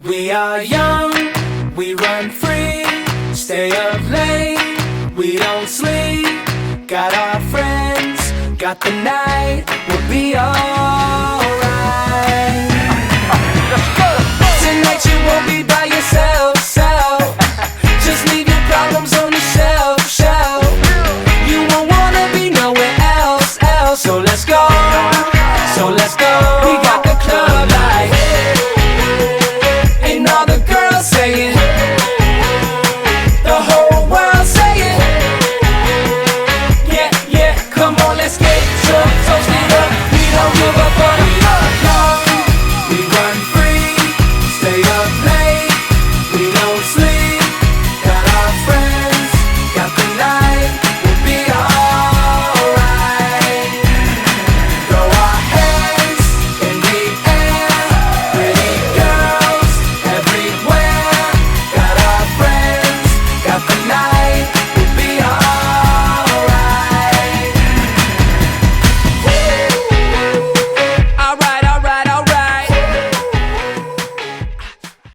We are young, we run free, stay up late, we don't sleep. Got our friends, got the night, we'll be alright. Let's go!